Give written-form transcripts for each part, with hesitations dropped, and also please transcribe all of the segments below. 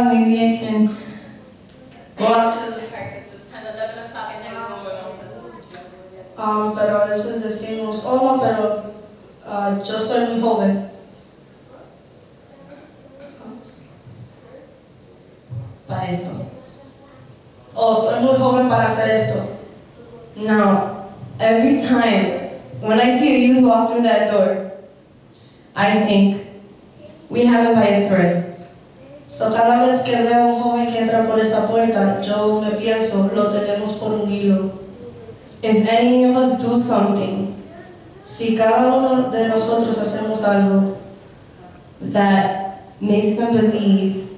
maybe I can go out to the park. It's 10, 11 o'clock at night when my mom says that. Pero a veces decimos, oh no, pero yo soy muy joven. Para esto. O soy muy joven para hacer esto. Now, every time when I see a youth walk through that door, I think we have him by a thread. So cada vez que veo a un joven que entra por esa puerta, yo me pienso, lo tenemos por un hilo. If any of us do something, si cada uno de nosotros hacemos algo that makes them believe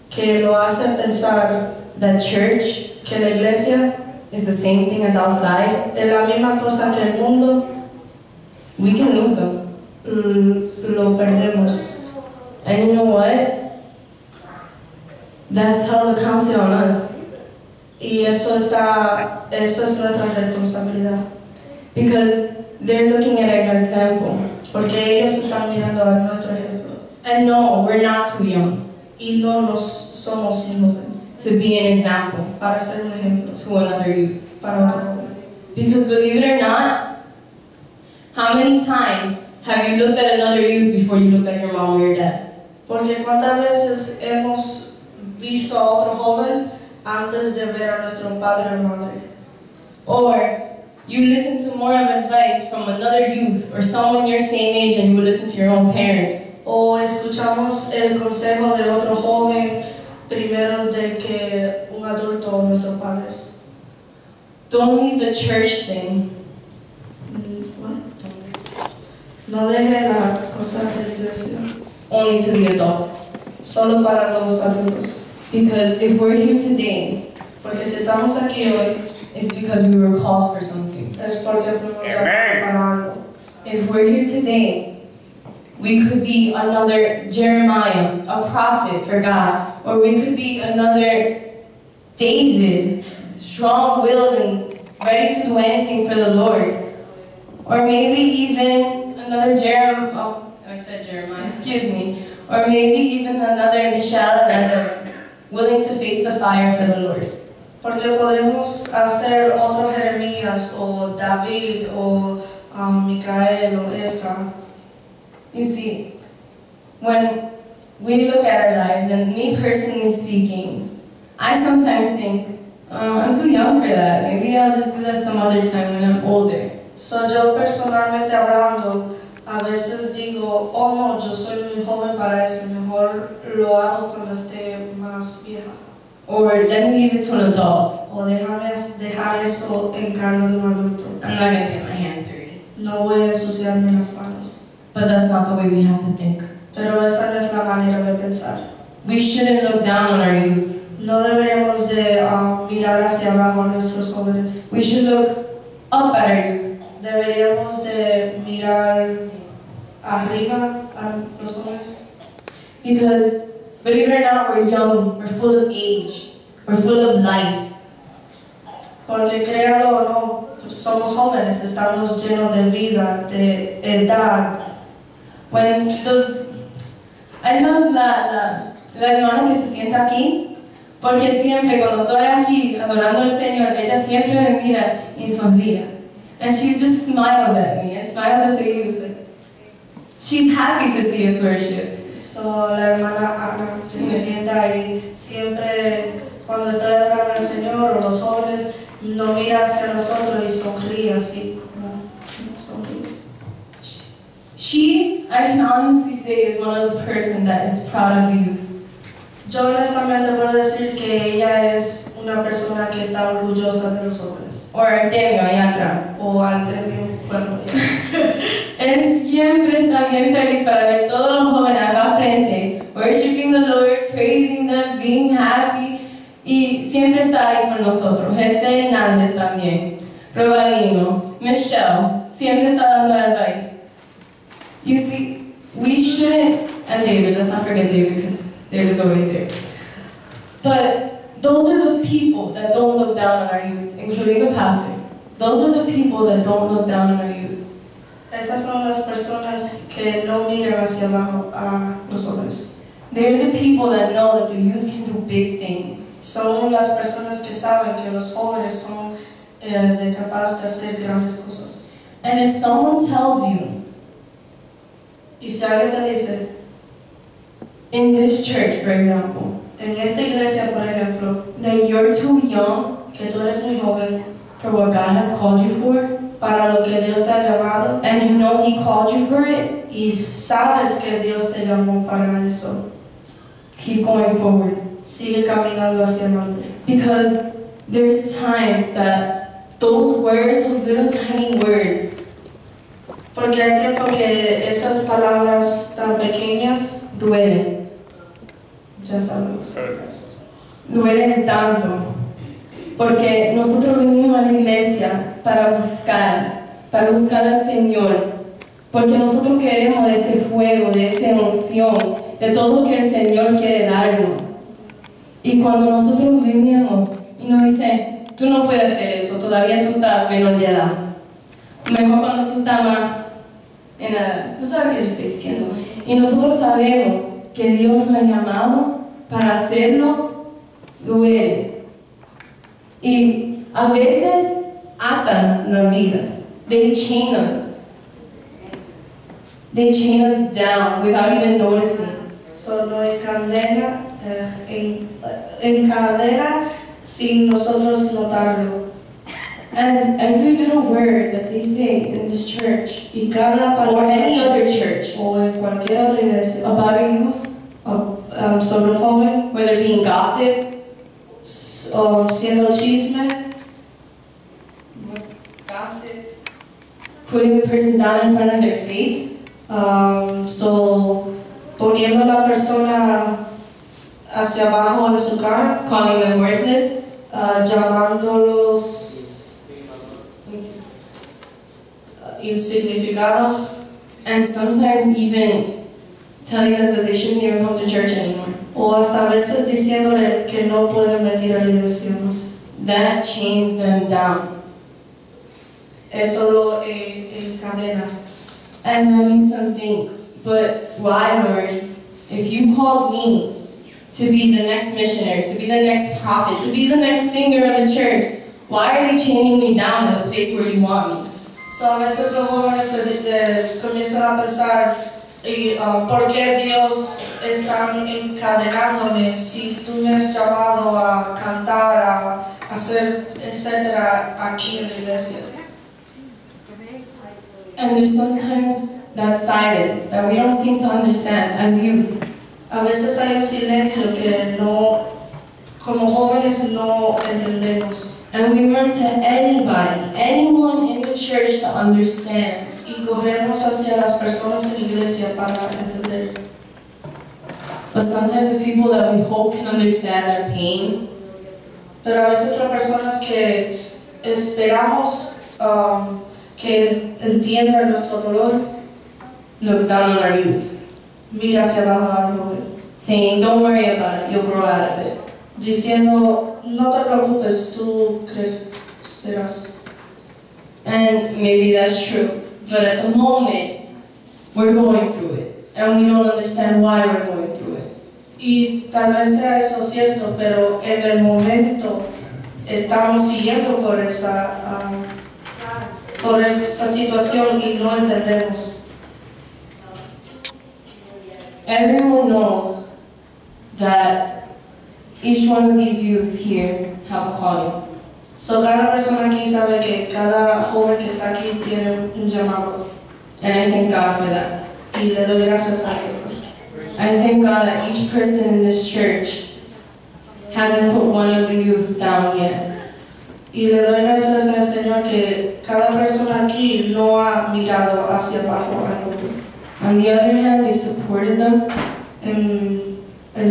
que lo hace pensar that church, que la iglesia is the same thing as outside, es la misma cosa que el mundo, we can lose them. Lo perdemos. And you know what? That's hell counted on us. Y eso es nuestra responsabilidad. Because they're looking at our example. Porque ellos están mirando a nuestro ejemplo. And no, we're not too young. Y no somos muy jóvenes. To be an example. Para ser un ejemplo. To another youth. Para otro joven. Because believe it or not, how many times have you looked at another youth before you looked at your mom or your dad? Porque cuántas veces hemos visto a otro joven antes de ver a nuestro padre o madre. Or you listen to more of advice from another youth or someone your same age than you would listen to your own parents. O escuchamos el consejo de otro joven primero de que un adulto o nuestros padres. Don't leave the church thing. No deje la cosa de la iglesia. Only to the adults. Solo para los adultos. Because if we're here today, porque si estamos aquí hoy, it's because we were called for something. Es porque fuimos llamados para algo. If we're here today, we could be another Jeremiah, a prophet for God, or we could be another David, strong-willed and ready to do anything for the Lord, or maybe even another Jeremiah. Excuse me, or maybe even another Michelle Nazareth, willing to face the fire for the Lord. Porque podemos hacer otro Jeremías o David o Micael o Ezra. You see, when we look at our lives, and me personally speaking, I sometimes think, I'm too young for that. Maybe I'll just do that some other time when I'm older. So yo personalmente hablando, a veces digo, oh no, yo soy muy joven para eso, mejor lo hago cuando esté más vieja. Or let me leave it to an adult. O déjame dejar eso en cargo de un adulto. I'm not going to get my hands dirty. No voy a ensuciarme las manos. But that's not the way we have to think. Pero esa no es la manera de pensar. We shouldn't look down on our youth. No deberíamos de mirar hacia abajo a nuestros jóvenes. We should look up at our youth. Deberíamos de mirar arriba a los jóvenes. Because, believe it or not, we're young, we're full of age, we're full of life. Porque créalo o no, somos jóvenes, estamos llenos de vida, de edad. I love la hermana que se sienta aquí, porque siempre cuando estoy aquí adorando al Señor, ella siempre me mira y sonríe. And she just smiles at me and smiles at the youth. Like, she's happy to see us worship. So, la hermana Ana que se sienta ahí, siempre cuando estoy adorando al Señor o los jóvenes, no mira hacia nosotros y sonríe así como sonríe. She, I can honestly say, is one of the person that is proud of the youth. Yo honestamente puedo decir que ella es una persona que está orgullosa de los jóvenes. O Artemio allá atrás. O Artemio, bueno, Él siempre está bien feliz para ver todos los jóvenes acá frente, worshiping the Lord, praising them, being happy, y siempre está ahí con nosotros. Jesse Hernández también, Robalino, Michelle, siempre está dando advice. You see, we shouldn't, and David, let's not forget David because David's always there. But those are the people that don't look down on our youth, including the pastor. Those are the people that don't look down on our youth. Esas son las personas que no miran hacia abajo a los jóvenes. They're the people that know that the youth can do big things. Son las personas que saben que los jóvenes son capaces de hacer grandes cosas. And if someone tells you, Y si alguien te dice, in this church, for example, en esta iglesia, por ejemplo, that you're too young que tú eres muy joven for what God has called you for, para lo que Dios te ha llamado, and you know He called you for it, y sabes que Dios te llamó para eso, keep going forward. sigue caminando hacia adelante. Because there's times that those words, those little tiny words, Porque hay tiempo que esas palabras tan pequeñas, duelen. ya sabemos. Duelen tanto. Porque nosotros venimos a la iglesia para buscar al Señor. Porque nosotros queremos de ese fuego, de esa emoción, de todo lo que el Señor quiere darnos. Y cuando nosotros venimos y nos dicen, tú no puedes hacer eso, todavía tú estás menor de edad. Mejor cuando tú estás más en la... Tú sabes qué yo estoy diciendo. Y nosotros sabemos que Dios nos ha llamado para hacerlo, duele. Y a veces atan las vidas. They chain us. They chain us down without even noticing. Solo encadena sin nosotros notarlo. And every little word that they say in this church, Y cada or palabra any other church, o en cualquier otra iglesia about a youth, sobre un joven, whether it being gossip, o siendo chisme, putting the person down in front of their face, poniendo a la persona hacia abajo en su cara, calling them worthless, llamándolos insignificados, and sometimes even telling them that they shouldn't even come to church anymore. o hasta a veces diciéndole que no pueden venir a la iglesia más. That chains them down. Eso lo encadena. And that makes them think, but why, Lord? If you called me to be the next missionary, to be the next prophet, to be the next singer of the church, why are they chaining me down in the place where you want me? So a veces los jóvenes comienzan a pensar, ¿por qué Dios está encadenándome si tú me has llamado a cantar, a hacer, etcétera, aquí en la iglesia? And there's sometimes that silence that we don't seem to understand as youth. A veces hay un silencio que no, como jóvenes no entendemos. And we run to anybody, anyone in the church to understand. Y corremos hacia las personas en la iglesia para entender. But sometimes the people that we hope can understand our pain, Pero a veces las personas que esperamos que entiendan nuestro dolor, looks down on our youth, mira hacia abajo al joven, saying, don't worry about it, you'll grow out of it. diciendo, no te preocupes, tú crecerás. And maybe that's true, but at the moment, we're going through it, and we don't understand why we're going through it. Y tal vez sea eso cierto, pero en el momento estamos siguiendo por esa situación y no entendemos. Everyone knows that each one of these youth here have a calling. So cada persona aquí sabe que cada joven que está aquí tiene un llamado. And I thank God for that. Y le doy gracias al Señor. I thank God that each person in this church hasn't put one of the youth down yet. Y le doy gracias al Señor que cada persona aquí no ha mirado hacia abajo al otro. On the other hand, they supported them. En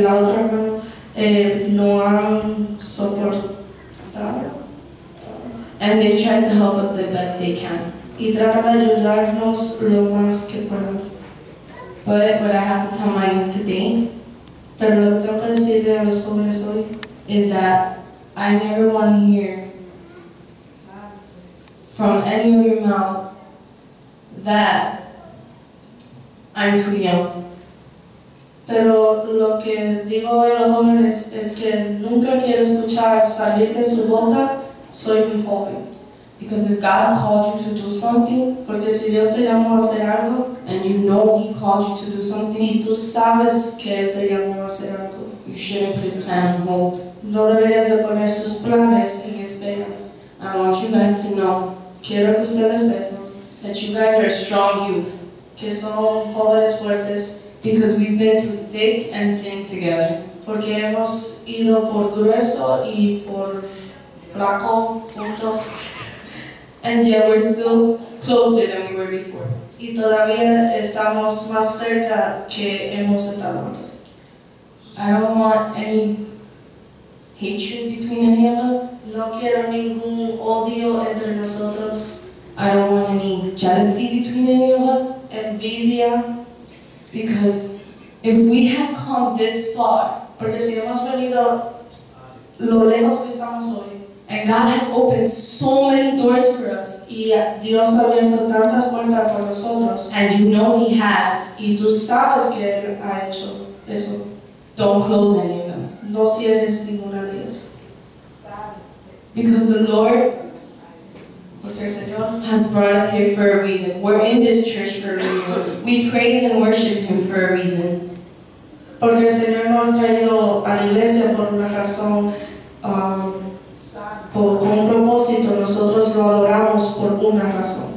la otra mano, no han soportado. And they tried to help us the best they can. Y tratan de ayudarnos lo más que puedan. But what I have to tell my youth today Pero lo que tengo que decirle a los jóvenes hoy is that I never want to hear from any of your mouths that I'm too young. Pero lo que digo hoy a los jóvenes es que nunca quiero escuchar salir de su boca, soy muy joven. Because if God called you to do something, Porque si Dios te llamó a hacer algo and you know He called you to do something, y tú sabes que Él te llamó a hacer algo, you shouldn't put His plan on hold. no deberías de poner sus planes en espera. I want you guys to know Quiero que ustedes sepan that you guys are a strong youth que son jóvenes fuertes because we've been through thick and thin together. porque hemos ido por grueso y por flaco juntos And yet we're still closer than we were before. y todavía estamos más cerca que hemos estado antes. I don't want any hatred between any of us. No quiero ningún odio entre nosotros, I don't want any jealousy between any of us. envidia, Because if we have come this far, porque si hemos venido lo lejos que estamos hoy and God has opened so many doors for us, y Dios ha abierto tantas puertas por nosotros and you know He has, y tú sabes que Él ha hecho eso, don't close any of them. no cierres ninguna de ellas. Because the Lord Porque el Señor has brought us here for a reason. We're in this church for a reason. We praise and worship Him for a reason. Porque el Señor nos ha traído a la iglesia por una razón, con un propósito, nosotros lo adoramos por una razón.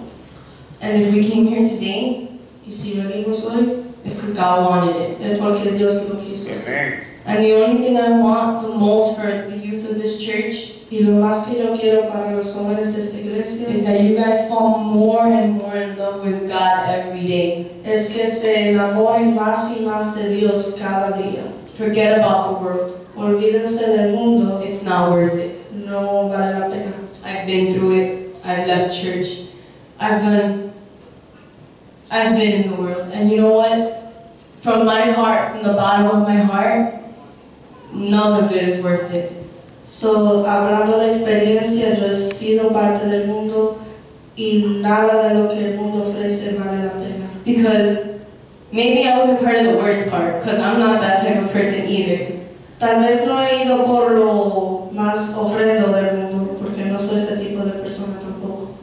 And if we came here today, Y si venimos hoy, it's because God wanted it. es porque Dios lo quiso hacer. And the only thing I want the most for the youth of this church Y lo más que yo quiero para los jóvenes de esta iglesia is that you guys fall more and more in love with God every day. es que se enamoren más y más de Dios cada día. Forget about the world. Olvídense del mundo, It's not worth it. no vale la pena. I've been through it. I've left church. I've been in the world. And you know what? From my heart, from the bottom of my heart, none of it is worth it. So, hablando de experiencia, yo he sido parte del mundo y nada de lo que el mundo ofrece vale la pena. Because maybe I wasn't part of the worst part, because I'm not that type of person either. Tal vez no he ido por lo más horrendo del mundo, porque no soy ese tipo de persona tampoco.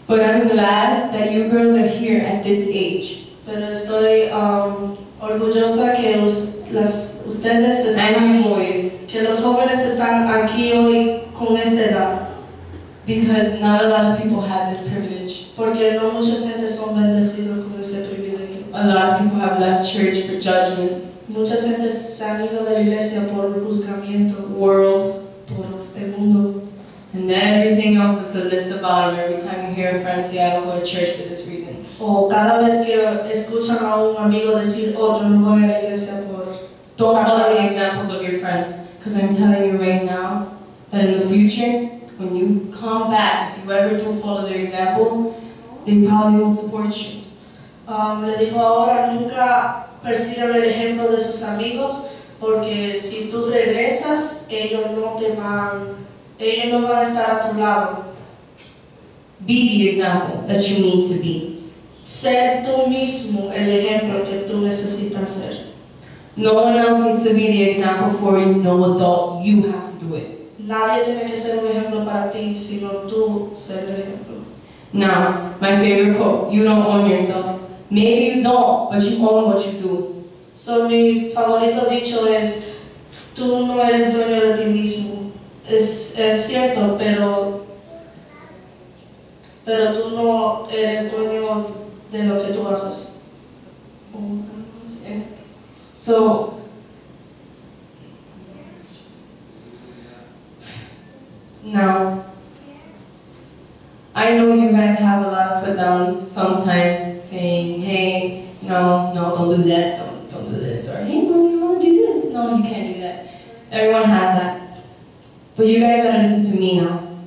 But I'm glad that you girls are here at this age. Pero estoy orgullosa que ustedes están And you aquí, boys. que los jóvenes están aquí hoy con esta edad. Because not a lot of people have this privilege. Porque no mucha gente son bendecidos con ese privilegio. A lot of people have left church for judgments, Mucha gente se han ido de la iglesia por juzgamiento, world, por el mundo. and then everything else is the list about them. Every time you hear a friend say, I don't go to church for this reason. O cada vez que escuchan a un amigo decir, oh, yo no voy a la iglesia por... Don't follow the examples of your friends. Because I'm telling you right now, that in the future, when you come back, if you ever do follow their example, they probably won't support you. Le digo ahora, nunca persigan el ejemplo de sus amigos, porque si tú regresas, ellos no van a estar a tu lado. Be the example that you need to be. Ser tú mismo el ejemplo que tú necesitas ser. No one else needs to be the example for you, no adult. You have to do it. Nadie tiene que ser un ejemplo para ti, sino tú ser el ejemplo. Now, my favorite quote, you don't own yourself. Maybe you don't, but you own what you do. So, mi favorito dicho es, tú no eres dueño de ti mismo. Es cierto, pero tú no eres dueño de lo que tú haces. So, now, I know you guys have a lot of put downs sometimes, saying, hey, no, don't do that, don't do this, or hey, mom, you want to do this? No, you can't do that. Everyone has that. But you guys gotta listen to me now.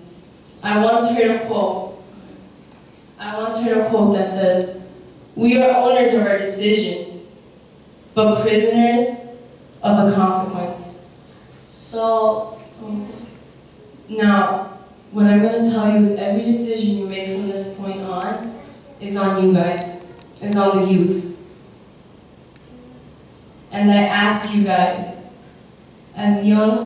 I once heard a quote that says, we are owners of our decisions, but prisoners of the consequence. So, Now, what I'm going to tell you is every decision you make from this point on is on you guys, is on the youth. And I ask you guys, as young